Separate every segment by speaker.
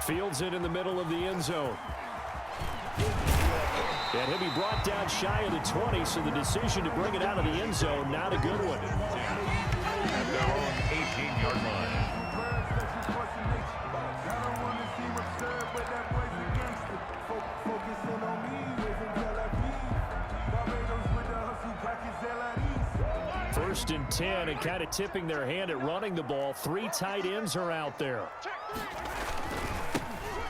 Speaker 1: Fields it in the middle of the end zone. And he'll be brought down shy of the 20, so the decision to bring it out of the end zone, not a good one.
Speaker 2: At their own 18-yard line.
Speaker 1: First and 10, and kind of tipping their hand at running the ball. 3 tight ends are out there.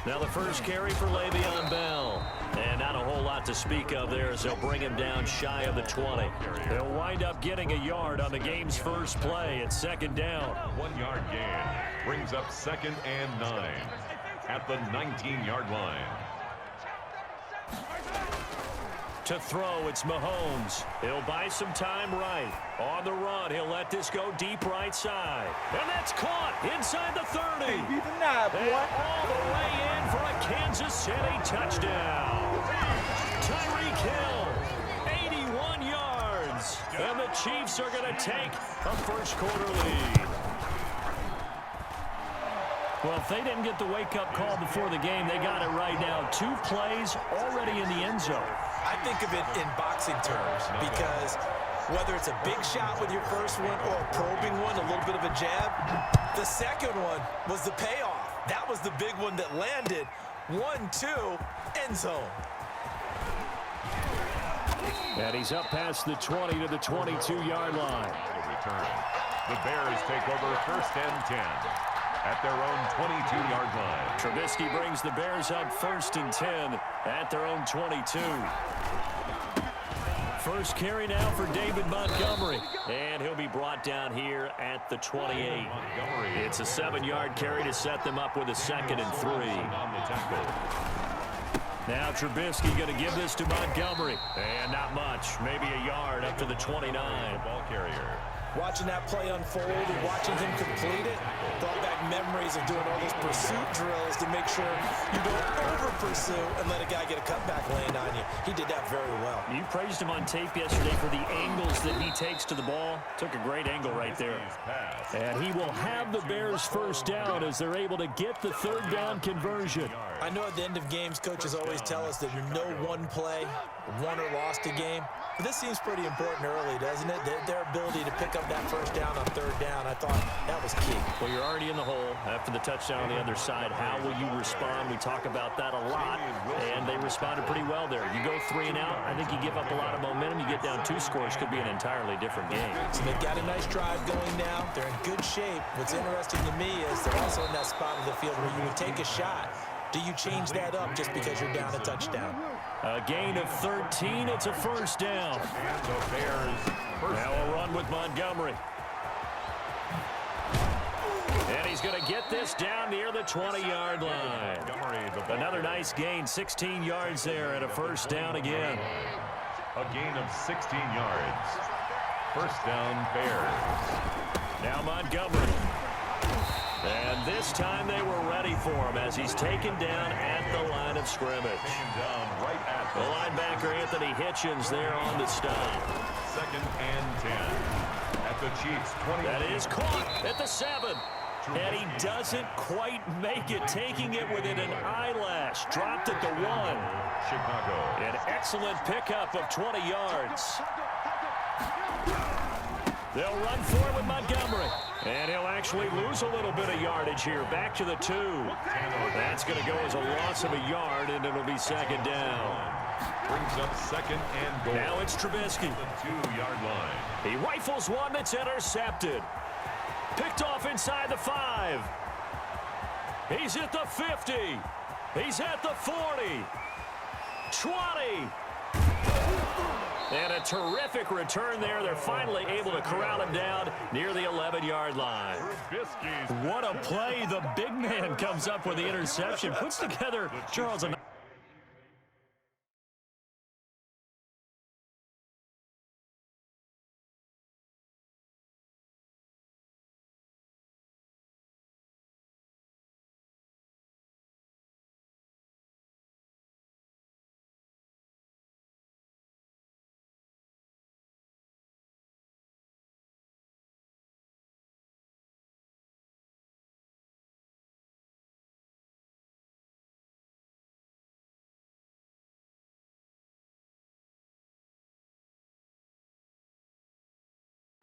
Speaker 3: Now the first carry for Le'Veon Bell. And not a whole lot to speak of there as they'll bring him down shy of the 20.
Speaker 1: They'll wind up getting a yard on the game's first play. It's second down.
Speaker 2: 1-yard gain brings up 2nd and 9 at the 19-yard line.
Speaker 1: To throw, it's Mahomes. He'll buy some time right. On the run, he'll let this go deep right side. And that's caught inside the 30. And all the way in for a Kansas City touchdown. Tyreek Hill, 81 yards. And the Chiefs are going to take a first-quarter lead. Well, if they didn't get the wake-up call before the game, they got it right now. 2 plays already in the end zone.
Speaker 4: I think of it in boxing terms because whether it's a big shot with your first one or a probing one, a little bit of a jab, the second one was the payoff. That was the big one that landed. 1-2, end zone.
Speaker 1: And he's up past the 20 to the 22-yard line.
Speaker 2: Return. The Bears take over 1st and 10 at their own 22-yard line.
Speaker 1: Trubisky brings the Bears up 1st and 10 at their own 22. First carry now for David Montgomery. And he'll be brought down here at the 28. It's a 7-yard carry to set them up with a 2nd and 3. Now Trubisky going to give this to Montgomery. And not much. Maybe a yard up to the 29.
Speaker 2: Ball carrier.
Speaker 4: Watching that play unfold and watching him complete it brought back memories of doing all those pursuit drills to make sure you don't over-pursue and let a guy get a cutback land on you. He did that very well.
Speaker 1: You praised him on tape yesterday for the angles that he takes to the ball. Took a great angle right there. And he will have the Bears first down as they're able to get the 3rd down conversion.
Speaker 4: I know at the end of games, coaches always tell us that you know one play, won or lost a game. But this seems pretty important early, doesn't it? Their ability to pick up that first down on 3rd down, I thought that was key.
Speaker 1: Well, you're already in the hole after the touchdown on the other side. How will you respond? We talk about that a lot, and they responded pretty well there. You go 3 and out, I think you give up a lot of momentum. You get down 2 scores, could be an entirely different game.
Speaker 4: So they've got a nice drive going now. They're in good shape. What's interesting to me is they're also in that spot of the field where you would take a shot. Do you change that up just because you're down a touchdown?
Speaker 1: A gain of 13. It's a first down.
Speaker 2: And the Bears
Speaker 1: now a run with Montgomery. And he's going to get this down near the 20-yard line. Another nice gain, 16 yards there, and a first down again.
Speaker 2: A gain of 16 yards. First down, Bears.
Speaker 1: Now Montgomery. And this time they were ready for him as he's taken down at the line of scrimmage. The linebacker Anthony Hitchens there on the stop.
Speaker 2: 2nd and 10 at the Chiefs' 20.
Speaker 1: That is caught at the 7. And he doesn't quite make it, taking it within an eyelash. Dropped at the 1.
Speaker 2: Chicago.
Speaker 1: An excellent pickup of 20 yards. They'll run for it with Montgomery. And he'll actually lose a little bit of yardage here. Back to the 2. That's going to go as a loss of a yard, and it'll be 2nd down.
Speaker 2: Brings up 2nd and goal.
Speaker 1: Now it's Trubisky.
Speaker 2: The 2-yard line.
Speaker 1: He rifles one that's intercepted. Picked off inside the 5. He's at the 50. He's at the 40. 20. And a terrific return there. They're finally able to corral him down near the 11-yard line. What a play. The big man comes up with the interception. Puts together, Charles, a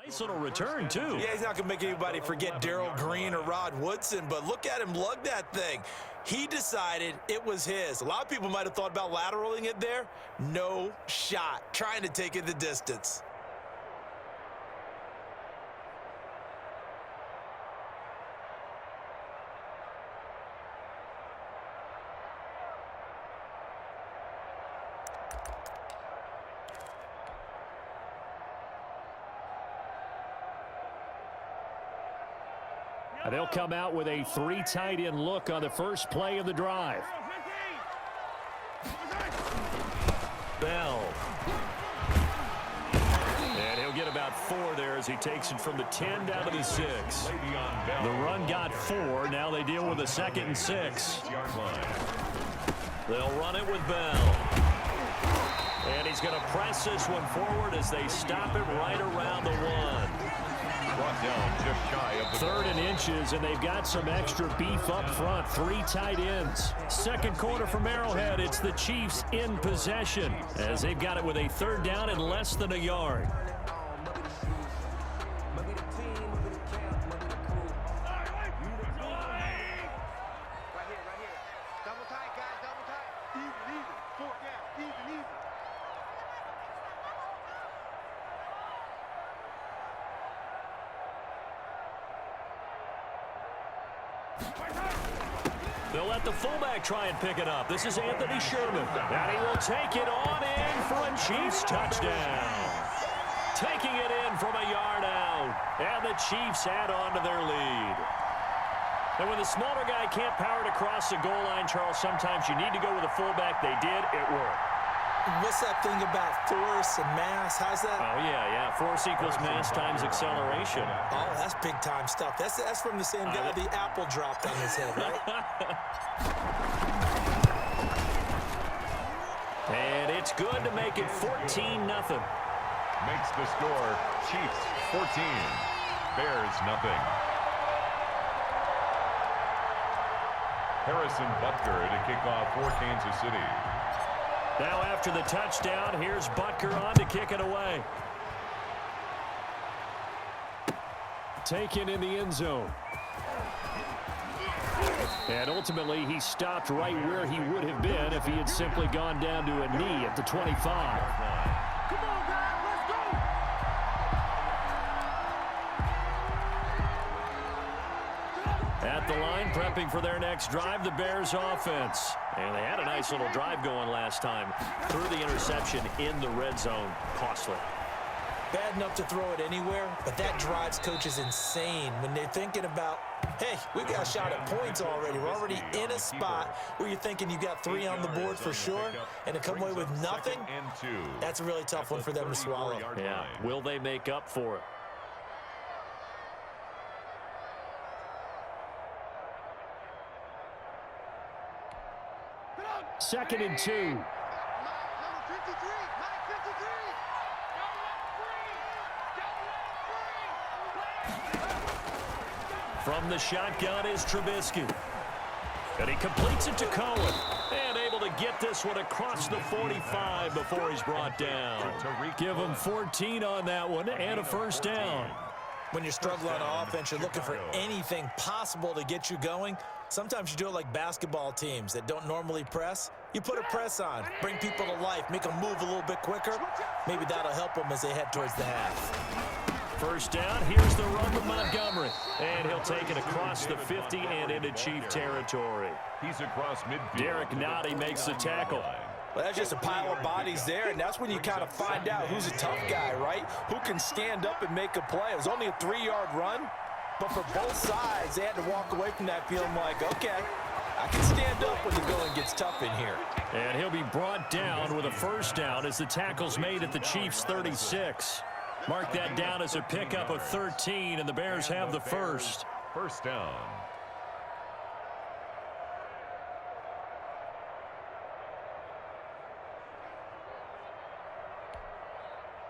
Speaker 1: Nice little return, too.
Speaker 4: Yeah, he's not going to make anybody forget Darrell Green or Rod Woodson, but look at him lug that thing. He decided it was his. A lot of people might have thought about lateraling it there. No shot. Trying to take it the distance.
Speaker 1: They'll come out with a 3 tight end look on the first play of the drive. Bell. And he'll get about 4 there as he takes it from the 10 down to the 6. The run got 4. Now they deal with a 2nd and 6. They'll run it with Bell. And he's going to press this one forward as they stop it right around the 1.
Speaker 2: Brought down just shy of the
Speaker 1: 3rd and inches, and they've got some extra beef up front. 3 tight ends. Second quarter from Arrowhead. It's the Chiefs in possession as they've got it with a 3rd down and less than a yard. They'll let the fullback try and pick it up. This is Anthony Sherman. And he will take it on in for a Chiefs touchdown. Taking it in from a yard out. And the Chiefs add on to their lead. And when the smaller guy can't power it across the goal line, Charles, sometimes you need to go with a fullback. They did. It worked.
Speaker 4: What's that thing about force and mass? How's that?
Speaker 1: Oh, yeah. Force equals mass times acceleration.
Speaker 4: Oh, that's big-time stuff. That's from the same guy the apple dropped on his head, right?
Speaker 1: And it's good to make it 14-0.
Speaker 2: Makes the score Chiefs 14, Bears nothing. Harrison Butker to kick off for Kansas City.
Speaker 1: Now after the touchdown, here's Butker on to kick it away. Taken in the end zone. And ultimately, he stopped right where he would have been if he had simply gone down to a knee at the 25.
Speaker 5: Come on, guys, let's go!
Speaker 1: At the line, prepping for their next drive, the Bears offense. And they had a nice little drive going last time. Threw the interception in the red zone. Costly.
Speaker 4: Bad enough to throw it anywhere, but that drives coaches insane when they're thinking about, hey, we've got a shot at points already. We're already in a spot where you're thinking you got 3 on the board for sure, and to come away with nothing, that's a really tough one for them to swallow.
Speaker 1: Yeah, will they make up for it? Second and 2.
Speaker 5: Number 53, Mike 53.
Speaker 1: From the shotgun is Trubisky. And he completes it to Cohen. And able to get this one across the 45 before he's brought down. Give him 14 on that one and a first down.
Speaker 4: When you're struggling on offense, you're looking for anything possible to get you going. Sometimes you do it like basketball teams that don't normally press. You put a press on, bring people to life, make them move a little bit quicker. Maybe that'll help them as they head towards the half.
Speaker 1: First down, here's the run with Montgomery. And he'll take it across the 50 and into Chief territory.
Speaker 2: He's across midfield.
Speaker 1: Derek Nottie makes the tackle.
Speaker 4: Well, that's just a pile of bodies there, and that's when you kind of find out who's a tough guy, right? Who can stand up and make a play. It was only a 3-yard run, but for both sides, they had to walk away from that feeling like, okay, I can stand up when the going gets tough in here.
Speaker 1: And he'll be brought down with a first down as the tackle's made at the Chiefs' 36. Mark that down as a pickup of 13, and the Bears have the first.
Speaker 2: First down.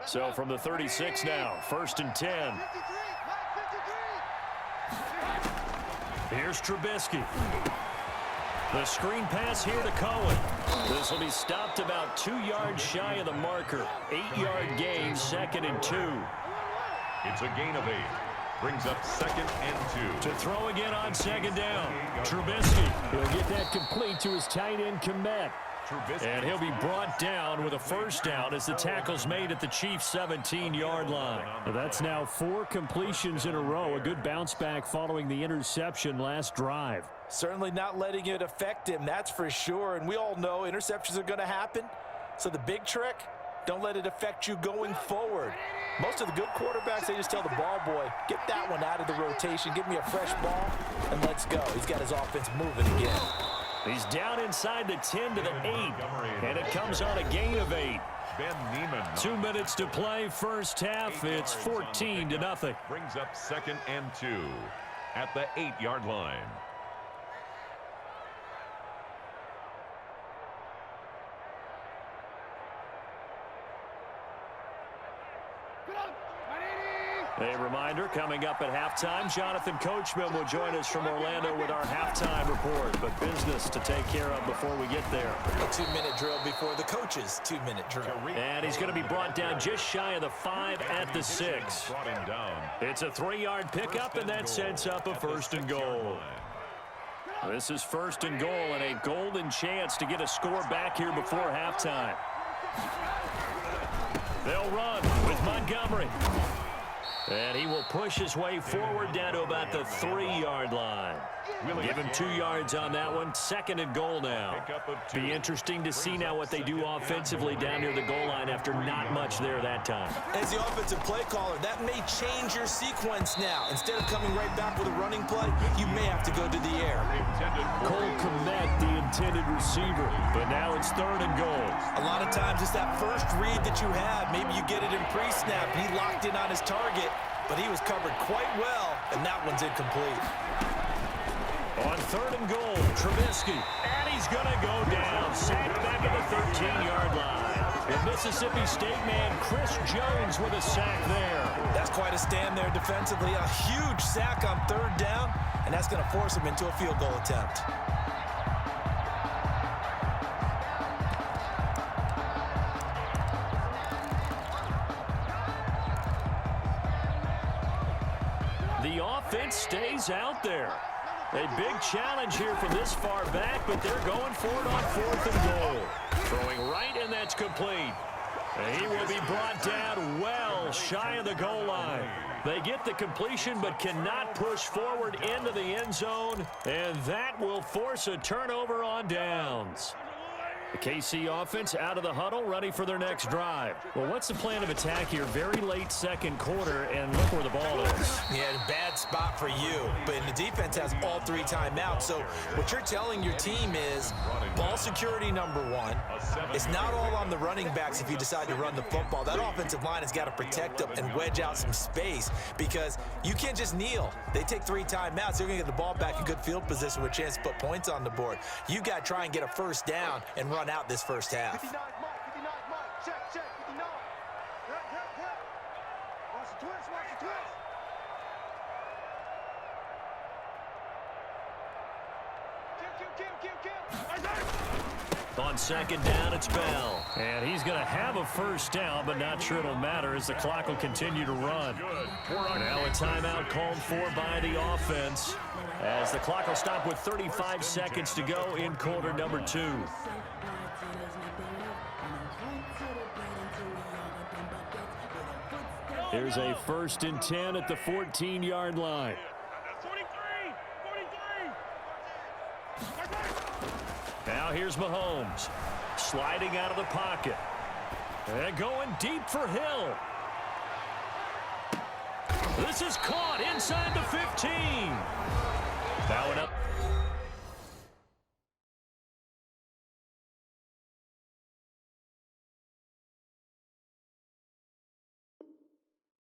Speaker 1: So from the 36 now, 1st and 10.
Speaker 5: 53, Mike 53.
Speaker 1: Here's Trubisky. The screen pass here to Cohen. This will be stopped about 2 yards shy of the marker. 8-yard gain, 2nd and 2.
Speaker 2: It's a gain of 8. Brings up 2nd and 2.
Speaker 1: To throw again on 2nd down. Trubisky. He'll get that complete to his tight end, Komet. And he'll be brought down with a first down as the tackle's made at the Chiefs' 17-yard line. That's now 4 completions in a row. A good bounce back following the interception last drive.
Speaker 4: Certainly not letting it affect him, that's for sure. And we all know interceptions are going to happen. So the big trick, don't let it affect you going forward. Most of the good quarterbacks, they just tell the ball boy, get that one out of the rotation, give me a fresh ball, and let's go. He's got his offense moving again.
Speaker 1: He's down inside the 10 to the 8, and it comes on a gain of 8.
Speaker 2: Ben Neiman.
Speaker 1: 2 minutes to play, first half. It's 14-0.
Speaker 2: Brings up 2nd and 2 at the 8-yard line.
Speaker 1: A reminder, coming up at halftime, Jonathan Coachman will join us from Orlando with our halftime report. But business to take care of before we get there.
Speaker 4: A 2-minute drill before the coach's 2-minute drill.
Speaker 1: And he's going to be brought down just shy of the 5 at the 6.
Speaker 2: Brought him down.
Speaker 1: It's a 3-yard pickup, and that sets up a 1st and goal. This is 1st and goal, and a golden chance to get a score back here before halftime. They'll run with Montgomery. And he will push his way forward down to about the 3-yard line. Give him 2 yards on that one. 2nd and goal now. Be interesting to see now what they do offensively down near the goal line after not much there that time.
Speaker 4: As the offensive play caller, that may change your sequence now. Instead of coming right back with a running play, you may have to go to the air.
Speaker 1: Cole Komet, the intended receiver. But now it's 3rd and goal.
Speaker 4: A lot of times it's that first read that you have. Maybe you get it in pre-snap. He locked in on his target, but he was covered quite well, and that one's incomplete.
Speaker 1: On 3rd and goal, Trubisky, and he's going to go down. Sacked back at the 13-yard line. And Mississippi State man Chris Jones with a sack there.
Speaker 4: That's quite a stand there defensively. A huge sack on 3rd down, and that's going to force him into a field goal attempt.
Speaker 1: The offense stays out there. A big challenge here from this far back, but they're going for it on 4th and goal. Throwing right, and that's complete. And he will be brought down well shy of the goal line. They get the completion, but cannot push forward into the end zone, and that will force a turnover on downs. The KC offense out of the huddle, ready for their next drive. Well, what's the plan of attack here? Very late 2nd quarter, and look where the ball is.
Speaker 4: Yeah, bad spot for you. But the defense has all 3 timeouts. So what you're telling your team is ball security #1. It's not all on the running backs if you decide to run the football. That offensive line has got to protect them and wedge out some space because you can't just kneel. They take 3 timeouts. They're going to get the ball back in good field position with a chance to put points on the board. You got to try and get a first down and run out this first half.
Speaker 5: 59 mark, 59 mark. Check, 59. Watch the twist, watch the twist. Kill.
Speaker 1: On 2nd down, it's Bell. And he's going to have a first down, but not sure it'll matter as the clock will continue to run. Now a timeout called for by the offense as the clock will stop with 35 seconds to go in quarter #2. Here's a 1st and 10 at the 14-yard line. 43. Now here's Mahomes. Sliding out of the pocket. And going deep for Hill. This is caught inside the 15.